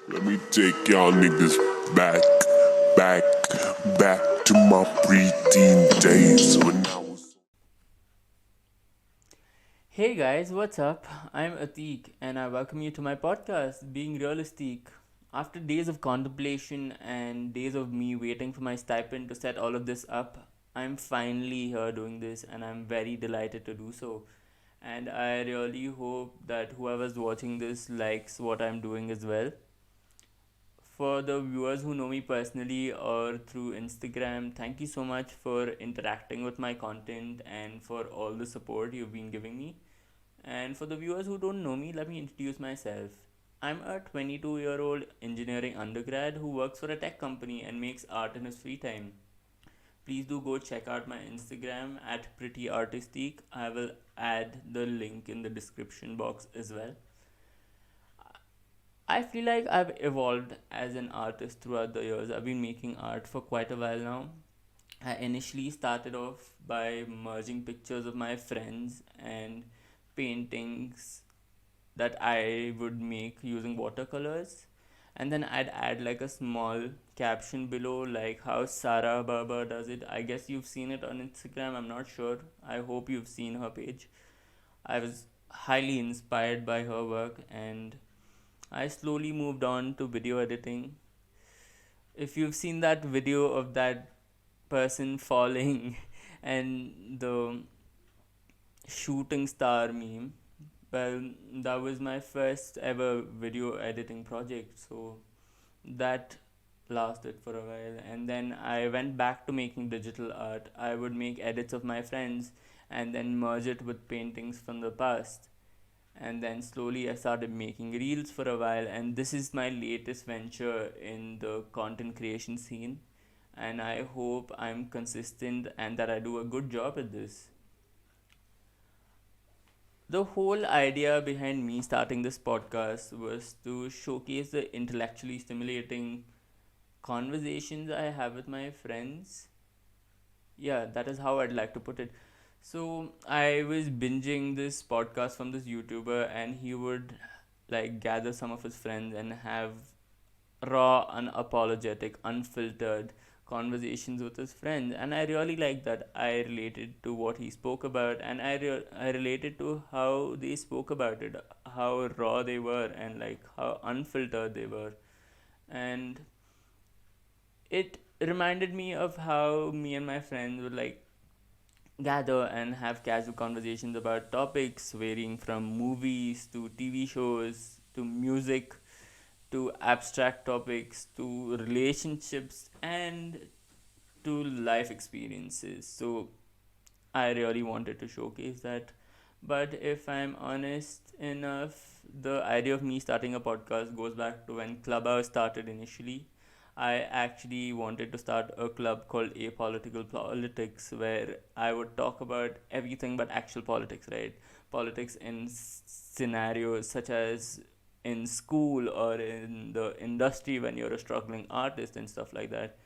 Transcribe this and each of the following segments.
Let me take y'all niggas back, back, back to my preteen days when I was. Hey guys, what's up? I'm Ateek and I welcome you to my podcast, Being Realist-eeq. After days of contemplation and days of me waiting for my stipend to set all of this up, I'm finally here doing this and I'm very delighted to do so. And I really hope that whoever's watching this likes what I'm doing as well. For the viewers who know me personally or through Instagram, thank you so much for interacting with my content and for all the support you've been giving me. And for the viewers who don't know me, let me introduce myself. I'm a 22-year-old engineering undergrad who works for a tech company and makes art in his free time. Please do go check out my Instagram at prettyartistique. I will add the link in the description box as well. I feel like I've evolved as an artist throughout the years. I've been making art for quite a while now. I initially started off by merging pictures of my friends and paintings that I would make using watercolors, and then I'd add like a small caption below, like how Sarah Barber does it. I guess you've seen it on Instagram, I'm not sure. I hope you've seen her page. I was highly inspired by her work and I slowly moved on to video editing. If you've seen that video of that person falling and the shooting star meme, well, that was my first ever video editing project, so that lasted for a while. And then I went back to making digital art. I would make edits of my friends and then merge it with paintings from the past. And then slowly I started making reels for a while, and this is my latest venture in the content creation scene. And I hope I'm consistent and that I do a good job at this. The whole idea behind me starting this podcast was to showcase the intellectually stimulating conversations I have with my friends. Yeah, that is how I'd like to put it. So I was binging this podcast from this YouTuber, and he would like gather some of his friends and have raw, unapologetic, unfiltered conversations with his friends, and I really like that. I related to what he spoke about, and I related to how they spoke about it, how raw they were, and like how unfiltered they were, and it reminded me of how me and my friends would like gather and have casual conversations about topics varying from movies to TV shows to music to abstract topics to relationships and to life experiences. So I really wanted to showcase that. But if I'm honest enough, the idea of me starting a podcast goes back to when Clubhouse started initially. I actually wanted to start a club called Apolitical Politics where I would talk about everything but actual politics, right? Politics in scenarios such as in school or in the industry when you're a struggling artist and stuff like that.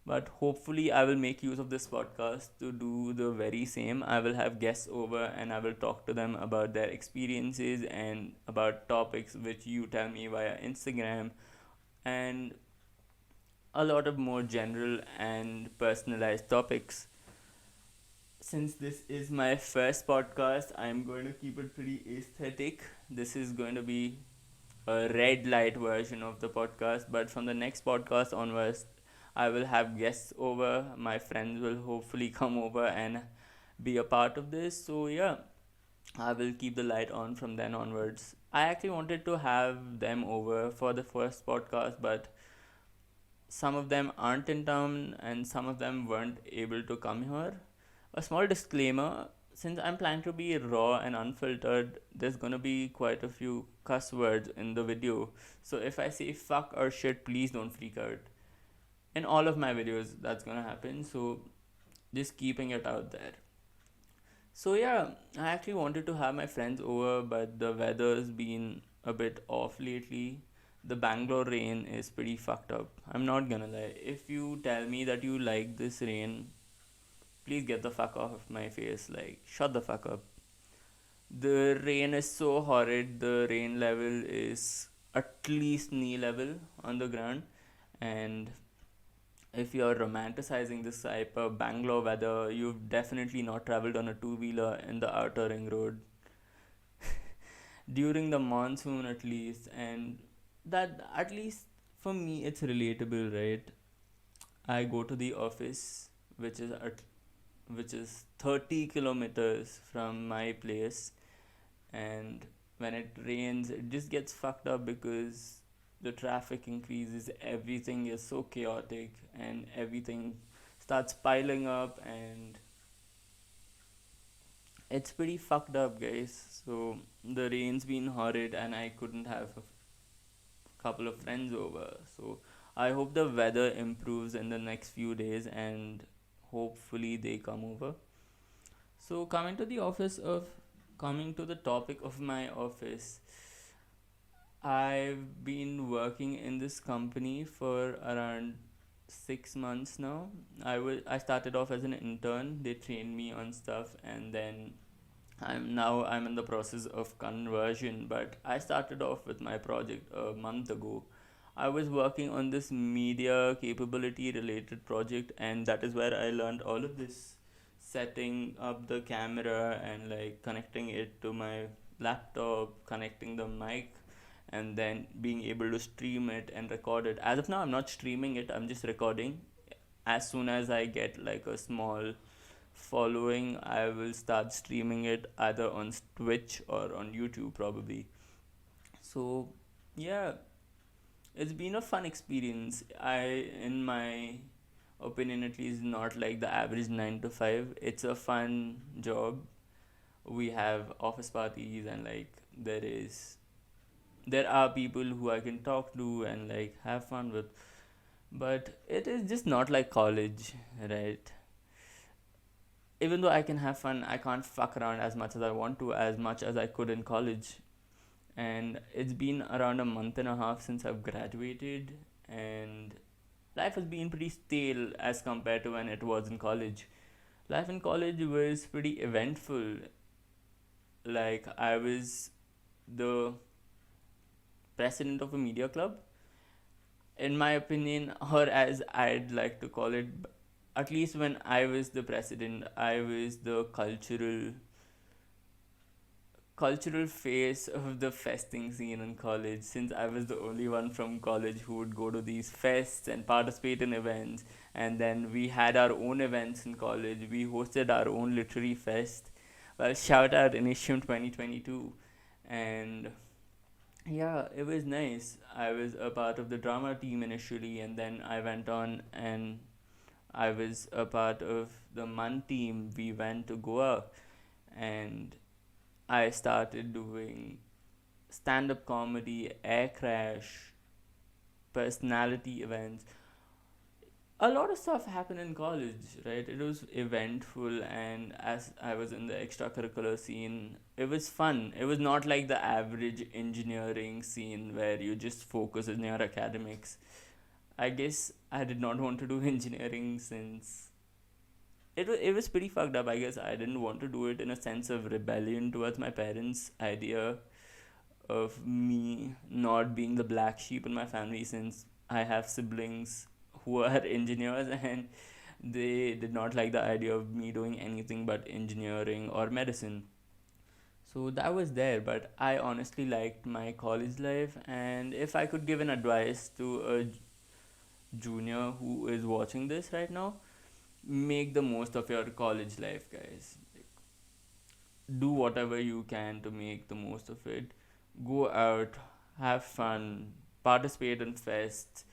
But hopefully, I will make use of this podcast to do the very same. I will have guests over and I will talk to them about their experiences and about topics which you tell me via Instagram, and a lot of more general and personalized topics. Since this is my first podcast, I'm going to keep it pretty aesthetic. This is going to be a red light version of the podcast, but from the next podcast onwards, I will have guests over. My friends will hopefully come over and be a part of this. So, yeah, I will keep the light on from then onwards. I actually wanted to have them over for the first podcast, but some of them aren't in town and some of them weren't able to come here. A small disclaimer, since I'm planning to be raw and unfiltered, there's gonna be quite a few cuss words in the video. So if I say fuck or shit, please don't freak out. In all of my videos, that's gonna happen. So just keeping it out there. So yeah, I actually wanted to have my friends over, but the weather's been a bit off lately. The Bangalore rain is pretty fucked up. I'm not gonna lie. If you tell me that you like this rain, please get the fuck off of my face. Like, shut the fuck up. The rain is so horrid. The rain level is at least knee level on the ground. And if you're romanticizing this type of Bangalore weather, you've definitely not traveled on a two-wheeler in the outer ring road during the monsoon at least. And that, at least for me, it's relatable, right? I go to the office, which is at which is 30 kilometers from my place, and when it rains it just gets fucked up because the traffic increases, everything is so chaotic, and everything starts piling up, and it's pretty fucked up, guys. So the rain's been horrid and I couldn't have a couple of friends over. So I hope the weather improves in the next few days and hopefully they come over. So coming to the topic of my office, I've been working in this company for around 6 months now. I started off as an intern. They trained me on stuff, and then I'm in the process of conversion. But I started off with my project a month ago. I was working on this media capability related project, and that is where I learned all of this, setting up the camera and like connecting it to my laptop, connecting the mic, and then being able to stream it and record it. As of now, I'm not streaming it, I'm just recording. As soon as I get like a small following, I will start streaming it either on Twitch or on YouTube probably. So, yeah, it's been a fun experience. In my opinion at least, not like the average 9 to 5. It's a fun job. We have office parties, and like there are people who I can talk to and like have fun with. But it is just not like college, right? Even though I can have fun, I can't fuck around as much as I want to, as much as I could in college. And it's been around a month and a half since I've graduated, and life has been pretty stale as compared to when it was in college. Life in college was pretty eventful. Like, I was the president of a media club, in my opinion, or as I'd like to call it. At least when I was the president, I was the cultural face of the festing scene in college, since I was the only one from college who would go to these fests and participate in events. And then we had our own events in college. We hosted our own literary fest. Well, shout out Initium 2022. And yeah, it was nice. I was a part of the drama team initially, and then I went on and I was a part of the MUN team. We went to Goa, and I started doing stand up comedy, air crash, personality events. A lot of stuff happened in college, right? It was eventful, and as I was in the extracurricular scene, it was fun. It was not like the average engineering scene where you just focus on your academics. I guess I did not want to do engineering since it was pretty fucked up. I guess I didn't want to do it in a sense of rebellion towards my parents' idea of me not being the black sheep in my family, since I have siblings who are engineers, and they did not like the idea of me doing anything but engineering or medicine. So that was there, but I honestly liked my college life. And if I could give an advice to a junior who is watching this right now, make the most of your college life, guys. Do whatever you can to make the most of it. Go out, have fun, participate in fests.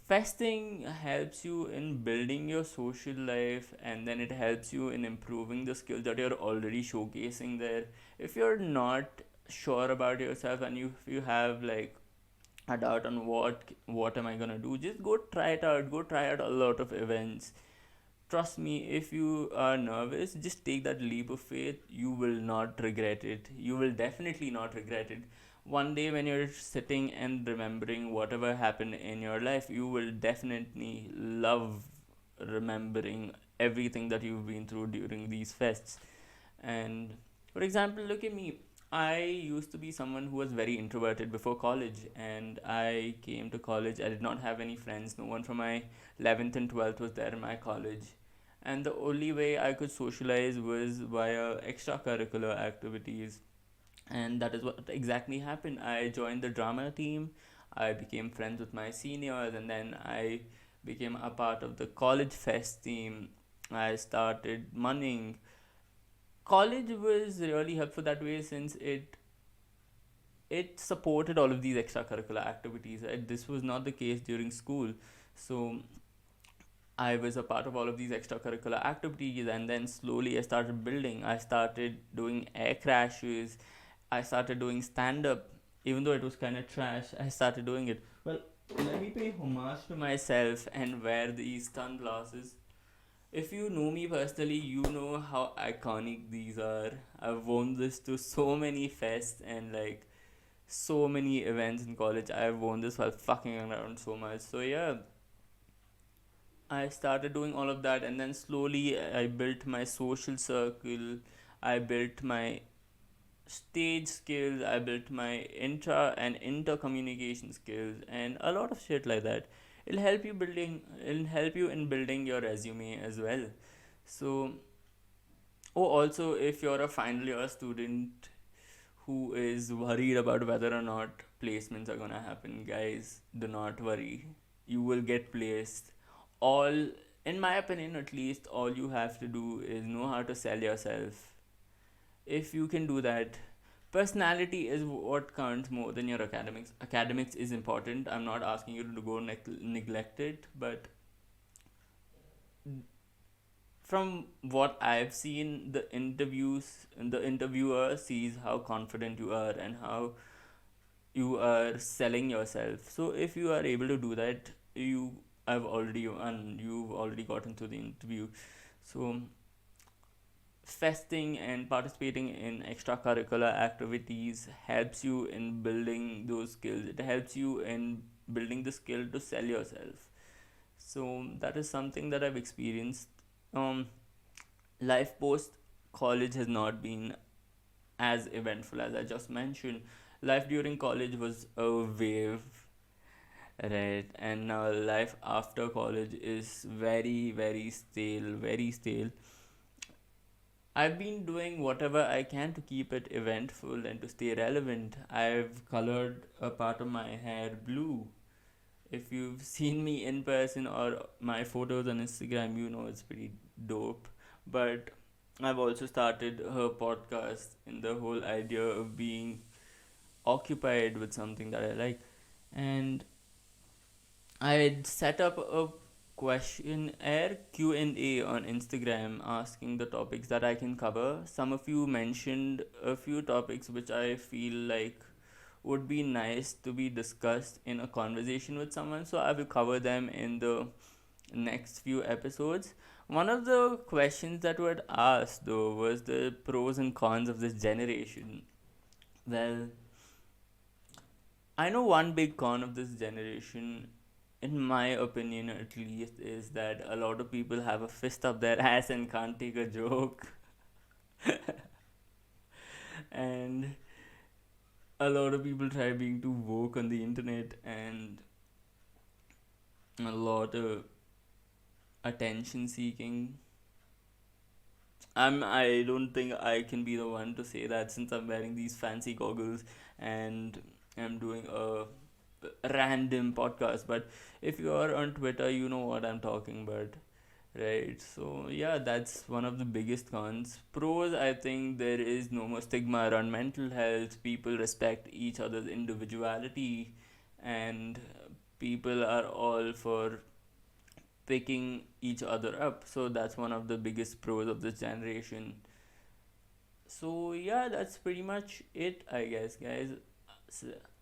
Festing helps you in building your social life, and then it helps you in improving the skills that you're already showcasing there. If you're not sure about yourself, and if you have like a doubt on what am I gonna do, just go try it out. Go try out a lot of events. Trust me, if you are nervous, just take that leap of faith. You will not regret it. You will definitely not regret it. One day, when you're sitting and remembering whatever happened in your life, you will definitely love remembering everything that you've been through during these fests. And for example, look at me. I used to be someone who was very introverted before college, and I came to college. I did not have any friends. No one from my 11th and 12th was there in my college. And the only way I could socialize was via extracurricular activities. And that is what exactly happened. I joined the drama team, I became friends with my seniors, and then I became a part of the college fest team. I started moneying. College was really helpful that way since it supported all of these extracurricular activities. Right? This was not the case during school. So I was a part of all of these extracurricular activities, and then slowly I started building. I started doing air crashes. I started doing stand up, even though it was kind of trash. I started doing it. Well, let me pay homage to myself and wear these sunglasses. If you know me personally, you know how iconic these are. I've worn this to so many fests and like so many events in college. I've worn this while fucking around so much. So yeah, I started doing all of that, and then slowly I built my social circle. I built my stage skills. I built my intra and intercommunication skills, and a lot of shit like that. It'll help you in building your resume as well. So, oh, also, if you're a final year student who is worried about whether or not placements are gonna happen, guys, do not worry. You will get placed. All, in my opinion, at least, all you have to do is know how to sell yourself. If you can do that, personality is what counts more than your academics. Academics is important. I'm not asking you to go neglect it, but from what I've seen, the interviewer sees how confident you are and how you are selling yourself. So if you are able to do that, you've already gotten to the interview. So festing and participating in extracurricular activities helps you in building those skills. It helps you in building the skill to sell yourself. So that is something that I've experienced. um Life post college has not been as eventful as I just mentioned. Life during college was a wave, right? And now life after college is very, very stale, very stale. I've been doing whatever I can to keep it eventful and to stay relevant. I've colored a part of my hair blue. If you've seen me in person or my photos on Instagram, you know it's pretty dope. But I've also started her podcast in the whole idea of being occupied with something that I like. And I'd set up a questionnaire Q&A on Instagram asking the topics that I can cover. Some of you mentioned a few topics which I feel like would be nice to be discussed in a conversation with someone, so I will cover them in the next few episodes. One of the questions that were asked though was the pros and cons of this generation. Well, I know one big con of this generation, in my opinion at least, is that a lot of people have a fist up their ass and can't take a joke. And a lot of people try being too woke on the internet, and a lot of attention seeking. I don't think I can be the one to say that since I'm wearing these fancy goggles and I'm doing a random podcast. But if you are on Twitter, you know what I'm talking about, right? So yeah, that's one of the biggest cons. Pros, I think there is no more stigma around mental health. People respect each other's individuality, and people are all for picking each other up. So that's one of the biggest pros of this generation. So yeah, that's pretty much it, I guess, guys.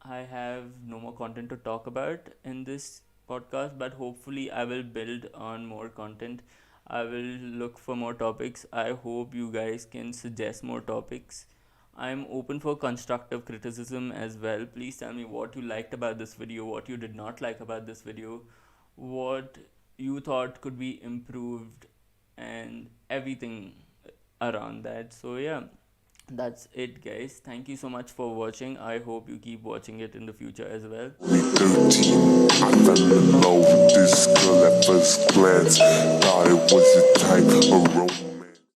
I have no more content to talk about in this podcast, but hopefully I will build on more content. I will look for more topics. I hope you guys can suggest more topics. I'm open for constructive criticism as well. Please tell me what you liked about this video, what you did not like about this video, what you thought could be improved, and everything around that. So yeah, That's it, guys. Thank you so much for watching. I hope you keep watching it in the future as well. Me 13, I fell in love with this girl at first glance. Thought it was a type of romance.